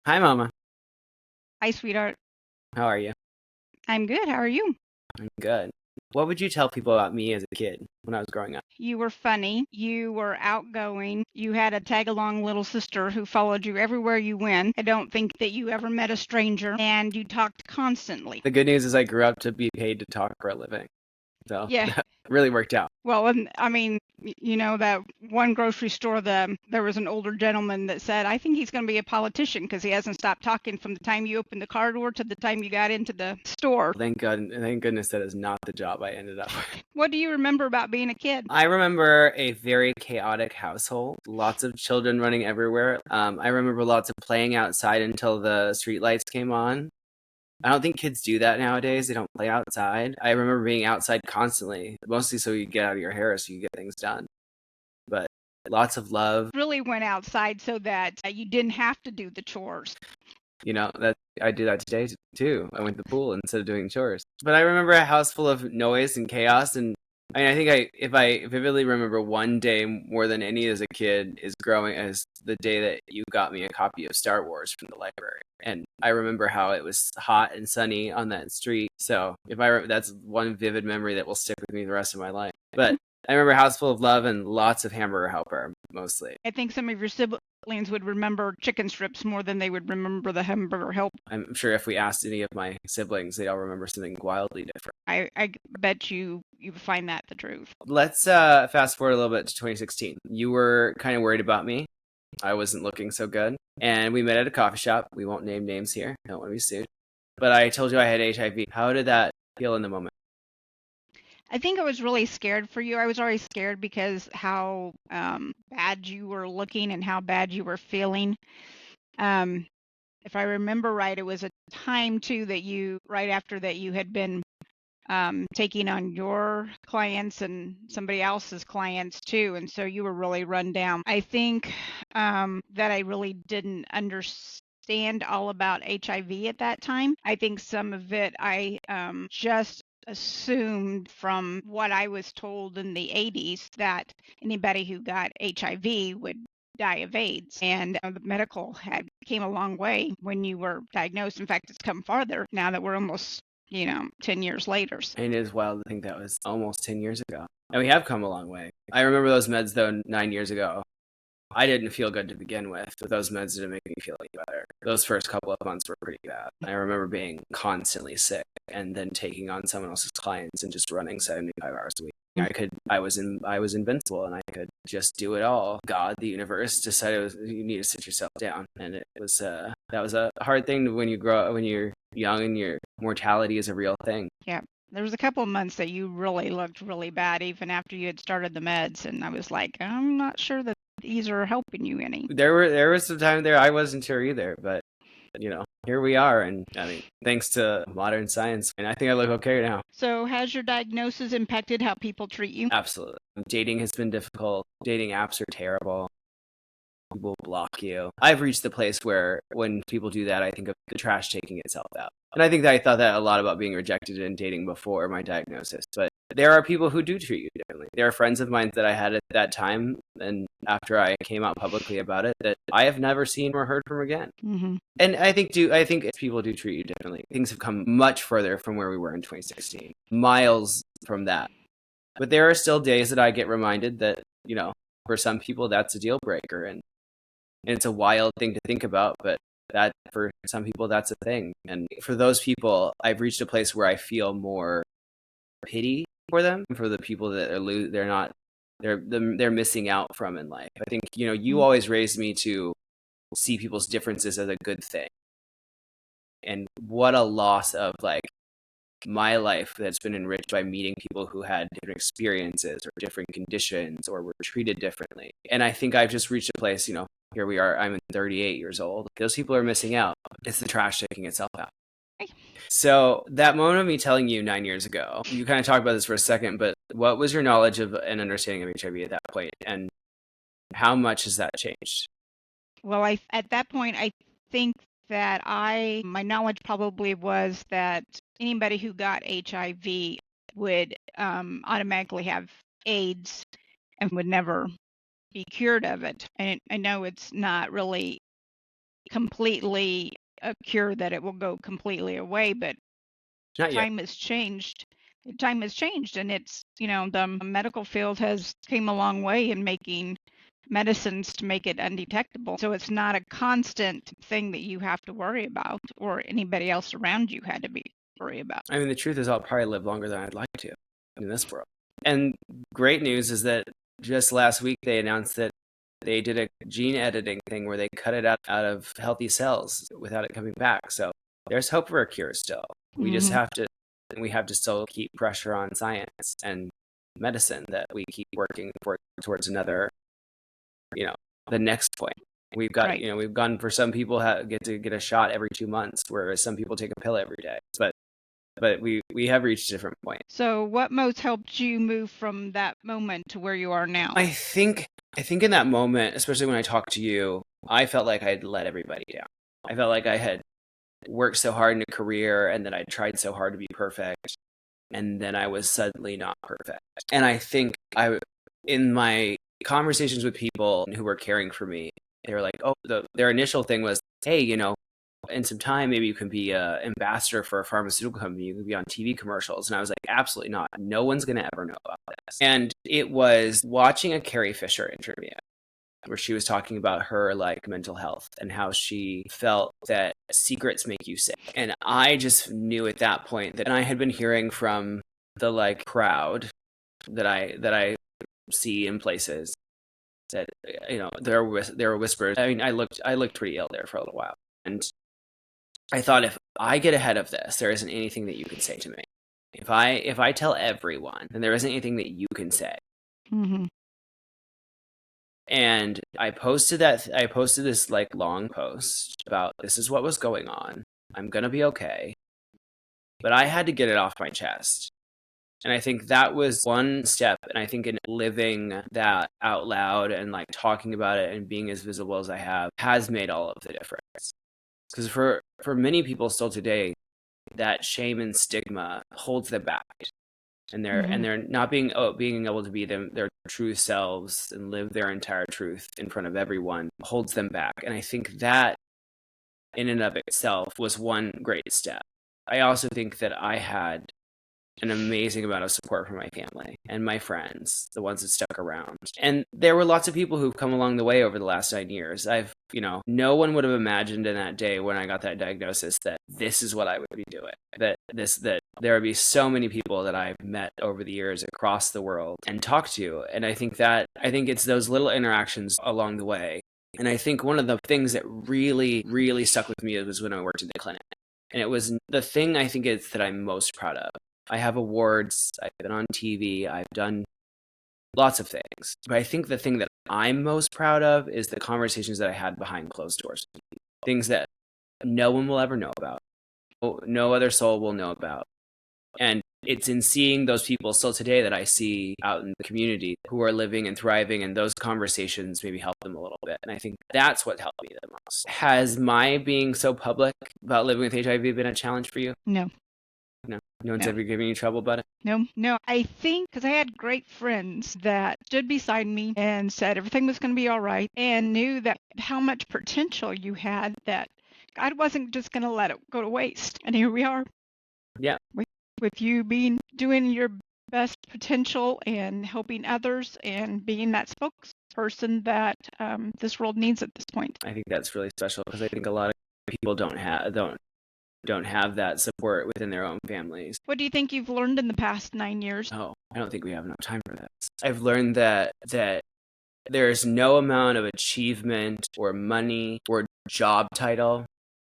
Hi, Mama. Hi, sweetheart. How are you? I'm good. How are you? I'm good. What would you tell people about me as a kid when I was growing up? You were funny. You were outgoing. You had a tag along little sister who followed you everywhere you went. I don't think that you ever met a stranger, and you talked constantly. The good news is I grew up to be paid to talk for a living, so Yeah. that really worked out. Well, and I mean, you know, that one grocery store, there was an older gentleman that said, I think he's going to be a politician because he hasn't stopped talking from the time you opened the car door to the time you got into the store. Thank goodness that is not the job I ended up with. What do you remember about being a kid? I remember a very chaotic household, lots of children running everywhere. I remember lots of playing outside until the street lights came on. I don't think kids do that nowadays. They don't play outside. I remember being outside constantly, mostly so you get out of your hair so you get things done. But lots of love. Really went outside so that you didn't have to do the chores. That I do that today too. I went to the pool instead of doing chores. But I remember a house full of noise and chaos, and I think if I vividly remember one day more than any as a kid is growing as the day that you got me a copy of Star Wars from the library, and I remember how it was hot and sunny on that street. So that's one vivid memory that will stick with me the rest of my life. But I remember a house full of love and lots of hamburger helper mostly. I think some of your siblings would remember chicken strips more than they would remember the hamburger help. I'm sure if we asked any of my siblings, they'd all remember something wildly different. I bet you find that the truth. Let's fast forward a little bit to 2016. You were kind of worried about me. I wasn't looking so good. And we met at a coffee shop. We won't name names here. Don't want to be sued. But I told you I had HIV. How did that feel in the moment? I think I was really scared for you. I was already scared because how bad you were looking and how bad you were feeling. Um, if I remember right, it was a time too that you, right after that, you had been taking on your clients and somebody else's clients too. And so you were really run down. I think that I really didn't understand all about HIV at that time. I think some of it I just assumed from what I was told in the 80s that anybody who got HIV would die of AIDS. And the medical had came a long way when you were diagnosed. In fact, it's come farther now that we're almost 10 years later. And it is wild to think that was almost 10 years ago. And we have come a long way. I remember those meds, though, 9 years ago. I didn't feel good to begin with, but those meds didn't make me feel any better. Those first couple of months were pretty bad. I remember being constantly sick and then taking on someone else's clients and just running 75 hours a week. I was invincible and I could just do it all. God, the universe decided you need to sit yourself down, and it was that was a hard thing when you grow when you're young and your mortality is a real thing. Yeah. There was a couple of months that you really looked really bad, even after you had started the meds. And I was like, I'm not sure that these are helping you any. There was some time there I wasn't sure either, but here we are, and I mean, thanks to modern science, and I think I look okay now. So, has your diagnosis impacted how people treat you? Absolutely. Dating has been difficult. Dating apps are terrible. People block you. I've reached the place where when people do that, I think of the trash taking itself out. And I think that I thought that a lot about being rejected in dating before my diagnosis. But there are people who do treat you differently. There are friends of mine that I had at that time and after I came out publicly about it that I have never seen or heard from again. Mm-hmm. And I think people do treat you differently. Things have come much further from where we were in 2016. Miles from that. But there are still days that I get reminded that, for some people that's a deal breaker, and it's a wild thing to think about, but that for some people that's a thing. And for those people, I've reached a place where I feel more pity for them, for the people that they're missing out from in life. I think you always raised me to see people's differences as a good thing, and what a loss of like my life that's been enriched by meeting people who had different experiences or different conditions or were treated differently. And I think I've just reached a place, here we are, I'm 38 years old. Those people are missing out. It's the trash taking itself out. So that moment of me telling you 9 years ago, you kind of talked about this for a second, but what was your knowledge of and understanding of HIV at that point, and how much has that changed? Well, at that point, I think that my knowledge probably was that anybody who got HIV would automatically have AIDS and would never be cured of it. And I know it's not really completely a cure that it will go completely away, but Not yet. time has changed. Time has changed, and it's, the medical field has came a long way in making medicines to make it undetectable. So it's not a constant thing that you have to worry about, or anybody else around you had to be worry about. I mean, the truth is, I'll probably live longer than I'd like to in this world. And great news is that just last week they announced that they did a gene editing thing where they cut it out of healthy cells without it coming back. So there's hope for a cure still. We just have to still keep pressure on science and medicine that we keep working towards another, the next point. We've got, Right. we've gone for some people get to get a shot every 2 months, whereas some people take a pill every day. But we have reached a different point. So what most helped you move from that moment to where you are now? I think in that moment, especially when I talked to you, I felt like I'd let everybody down. I felt like I had worked so hard in a career and that I'd tried so hard to be perfect, and then I was suddenly not perfect. And I think in my conversations with people who were caring for me, they were like, "Oh," their initial thing was, "Hey, in some time, maybe you can be an ambassador for a pharmaceutical company. You can be on TV commercials." And I was like, absolutely not. No one's going to ever know about this. And it was watching a Carrie Fisher interview where she was talking about her mental health and how she felt that secrets make you sick. And I just knew at that point that I had been hearing from the crowd that I see in places that there were whispers. I mean, I looked pretty ill there for a little while, and I thought, if I get ahead of this, there isn't anything that you can say to me. If I tell everyone, then there isn't anything that you can say. Mm-hmm. And I posted this long post about, this is what was going on. I'm gonna be okay. But I had to get it off my chest. And I think that was one step. And I think in living that out loud and talking about it and being as visible as I have has made all of the difference. Because for many people still today, that shame and stigma holds them back, and they're not being able to be their true selves and live their entire truth in front of everyone holds them back. And I think that in and of itself was one great step. I also think that I had an amazing amount of support from my family and my friends, the ones that stuck around. And there were lots of people who've come along the way over the last 9 years. No one would have imagined in that day when I got that diagnosis that this is what I would be doing. That there would be so many people that I've met over the years across the world and talked to. And I think it's those little interactions along the way. And I think one of the things that really, really stuck with me was when I worked in the clinic. And it was the thing I think that I'm most proud of. I have awards, I've been on TV, I've done lots of things. But I think the thing that I'm most proud of is the conversations that I had behind closed doors. Things that no one will ever know about. No other soul will know about. And it's in seeing those people still today that I see out in the community who are living and thriving, and those conversations maybe help them a little bit. And I think that's what helped me the most. Has my being so public about living with HIV been a challenge for you? No. No one's ever giving you trouble about it? No. I think because I had great friends that stood beside me and said everything was going to be all right, and knew that how much potential you had, that God wasn't just going to let it go to waste. And here we are. Yeah. With you doing your best potential and helping others and being that spokesperson that this world needs at this point. I think that's really special, because I think a lot of people don't have that support within their own families. What do you think you've learned in the past 9 years? Oh, I don't think we have enough time for this. I've learned that there's no amount of achievement or money or job title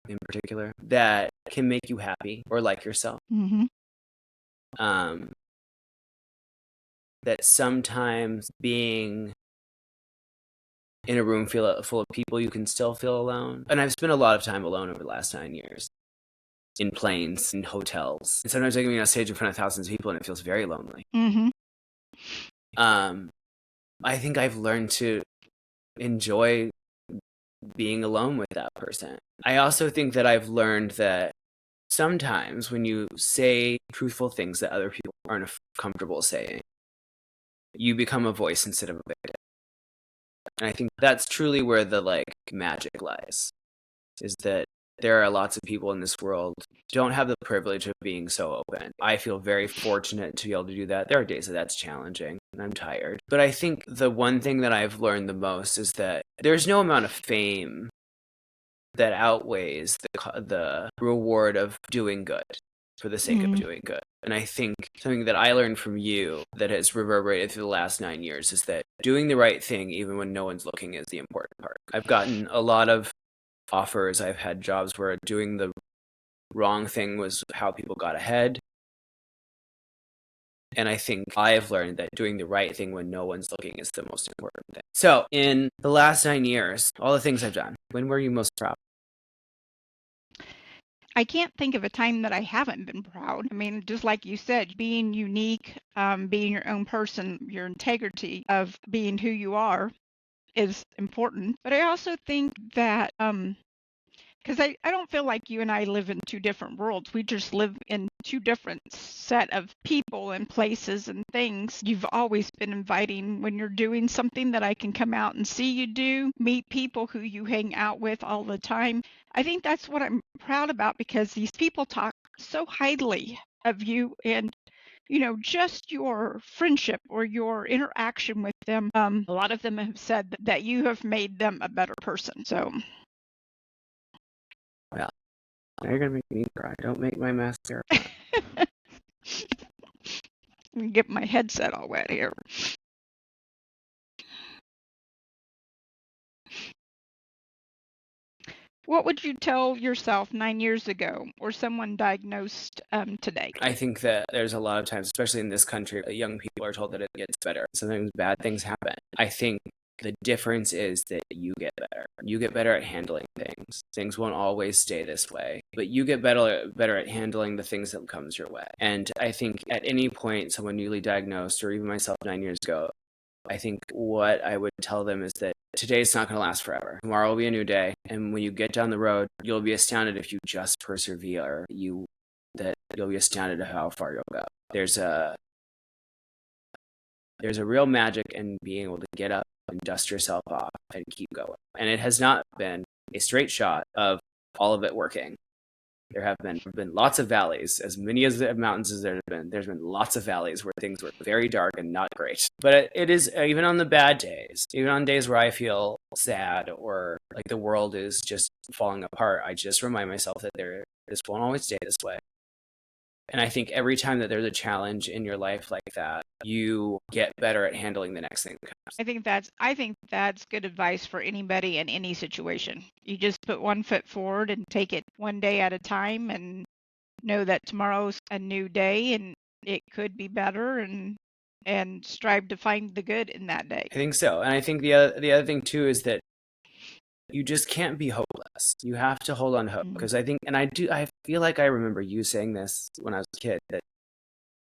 in particular that can make you happy or like yourself. Mm-hmm. That sometimes being in a room full of people, you can still feel alone. And I've spent a lot of time alone over the last 9 years. In planes, in hotels. And sometimes I can be on stage in front of thousands of people and it feels very lonely. Mm-hmm. I think I've learned to enjoy being alone with that person. I also think that I've learned that sometimes when you say truthful things that other people aren't comfortable saying, you become a voice instead of a victim. And I think that's truly where the magic lies. is that there are lots of people in this world who don't have the privilege of being so open. I feel very fortunate to be able to do that. There are days that that's challenging and I'm tired. But I think the one thing that I've learned the most is that there's no amount of fame that outweighs the reward of doing good for the sake of doing good. And I think something that I learned from you that has reverberated through the last 9 years is that doing the right thing, even when no one's looking, is the important part. I've gotten a lot of offers. I've had jobs where doing the wrong thing was how people got ahead. And I think I've learned that doing the right thing when no one's looking is the most important thing. So in the last 9 years, all the things I've done, when were you most proud? I can't think of a time that I haven't been proud. I mean, just like you said, being unique, being your own person, your integrity of being who you are is important. But I also think that because I don't feel like you and I live in two different worlds. We just live in two different set of people and places and things. You've always been inviting when you're doing something that I can come out and see you do, meet people who you hang out with all the time. I think that's what I'm proud about because these people talk so highly of you and just your friendship or your interaction with them. A lot of them have said that you have made them a better person. So Well, now you're going to make me cry. Don't make my mascara. let me get my headset all wet here. What would you tell yourself 9 years ago or someone diagnosed today? I think that there's a lot of times, especially in this country, that young people are told that it gets better. Sometimes bad things happen. I think the difference is that you get better. You get better at handling things. Things won't always stay this way, but you get better at handling the things that comes your way. And I think at any point, someone newly diagnosed, or even myself 9 years ago, I think what I would tell them is that today's not going to last forever. Tomorrow will be a new day. And when you get down the road, you'll be astounded if you just persevere. You'll be astounded at how far you'll go. There's a real magic in being able to get up and dust yourself off and keep going. And it has not been a straight shot of all of it working. There have been lots of valleys, as many as the mountains as there's been lots of valleys where things were very dark and not great. But it is, even on the bad days, even on days where I feel sad or like the world is just falling apart, I just remind myself that this won't always stay this way. And I think every time that there's a challenge in your life like that, you get better at handling the next thing that comes. I think that's good advice for anybody in any situation. You just put one foot forward and take it one day at a time and know that tomorrow's a new day and it could be better and strive to find the good in that day. I think so. And I think the other thing too is that you just can't be hopeless. You have to hold on to hope because I think, and I feel like I remember you saying this when I was a kid, that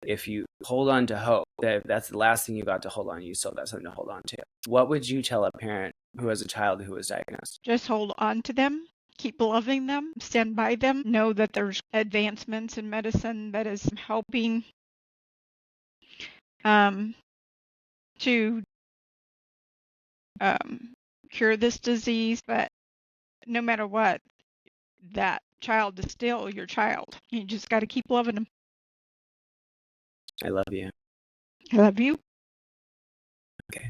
if you hold on to hope, that's the last thing you got to hold on. You still got something to hold on to. What would you tell a parent who has a child who was diagnosed? Just hold on to them. Keep loving them, stand by them, know that there's advancements in medicine that is helping to cure this disease, but no matter what, that child is still your child. You just got to keep loving them. I love you. I love you. Okay.